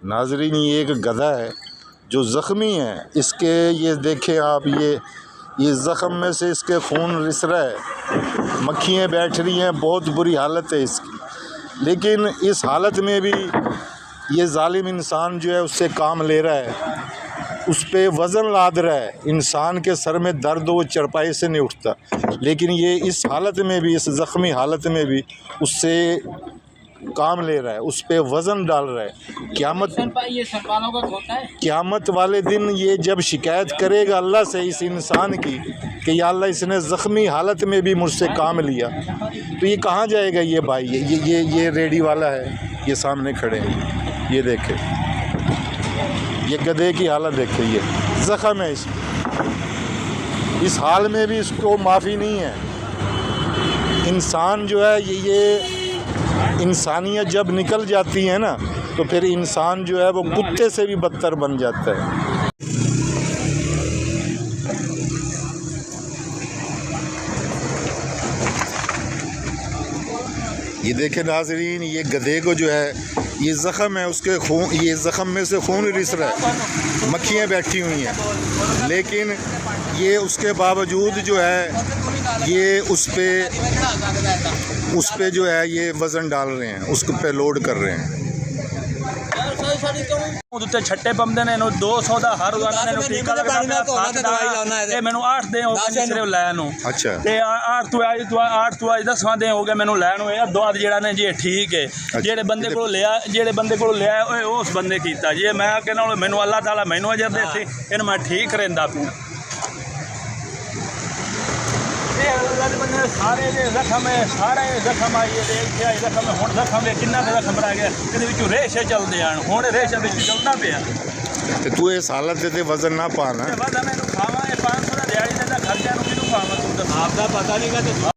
नाजरीन, ये एक गधा है जो ज़ख्मी है। इसके ये देखें आप, ये ज़ख़म में से इसके खून रिस रहा है, मक्खियाँ बैठ रही हैं, बहुत बुरी हालत है इसकी। लेकिन इस हालत में भी ये जालिम इंसान जो है उससे काम ले रहा है, उस पर वज़न लाद रहा है। इंसान के सर में दर्द हो, वो चरपाई से नहीं उठता, लेकिन ये इस हालत में भी, इस ज़ख्मी हालत में भी उससे काम ले रहा है, उस पर वज़न डाल रहा है। क़यामत वाले दिन ये जब शिकायत करेगा अल्लाह से इस इंसान की कि या अल्लाह, इसने ज़ख्मी हालत में भी मुझसे काम लिया, तो ये कहाँ जाएगा ये भाई? ये रेडी वाला है, ये सामने खड़े हैं, ये देखे, ये गधे की हालत देखे, ये ज़ख़म है इस हाल में भी इसको माफ़ी नहीं है। इंसान जो है ये इंसानियत जब निकल जाती है ना, तो फिर इंसान जो है वो कुत्ते से भी बदतर बन जाता है। ये देखें नाजरीन, ये गधे को जो है ये ज़ख़म है, उसके खून, ये ज़ख़म में से खून रिस रहा है, मक्खियाँ बैठी हुई हैं, लेकिन ये उसके बावजूद जो है ये उस पे जो है ये वज़न डाल रहे हैं, उस पे लोड कर रहे हैं। उत्ते छट्टे पमदे ने 200 ਦਾ ਹਰ ਰੋਜ਼ਾਨਾ ਨੇ ਟੀਕਾ ਲਗਾਉਣਾ ਇਹ ਮੈਨੂੰ 8 ਦਿਨ ਹੋ ਗਏ ਸਿਰਫ ਲੈਣ ਨੂੰ। ਅੱਛਾ, ਤੇ 8 ਤੋਂ ਅੱਜ 10ਵਾਂ ਦਿਨ ਹੋ ਗਿਆ ਮੈਨੂੰ ਲੈਣ ਨੂੰ। ਇਹ ਦਵਾਦ ਜਿਹੜਾ ਨੇ ਜੀ ਠੀਕ ਹੈ, ਜਿਹੜੇ ਬੰਦੇ ਕੋਲ ਲਿਆ ਓਏ ਉਸ ਬੰਦੇ ਕੀਤਾ ਜੀ। ਮੈਂ ਕਹਿੰਦਾ ਮੈਨੂੰ ਅੱਲਾਹ ਤਾਲਾ ਮੈਨੂੰ ਅਜਰ ਦੇ ਸੀ, ਇਹਨੂੰ ਮੈਂ ਠੀਕ ਰਹਿੰਦਾ ਪਿਆ। सारे जख्म है, सारे जख्म आइए इतने आए जख्म हूँ जख्म किन्ना जख्म रह गया, ये रेशे चलते हैं, हूँ रेशे चलना पे। तू इस हालत से वजन ना पाना, वजन मैं खावा 500 का दिहाड़ी देना, खर्चा कि पावा, तू आपका पता नहीं।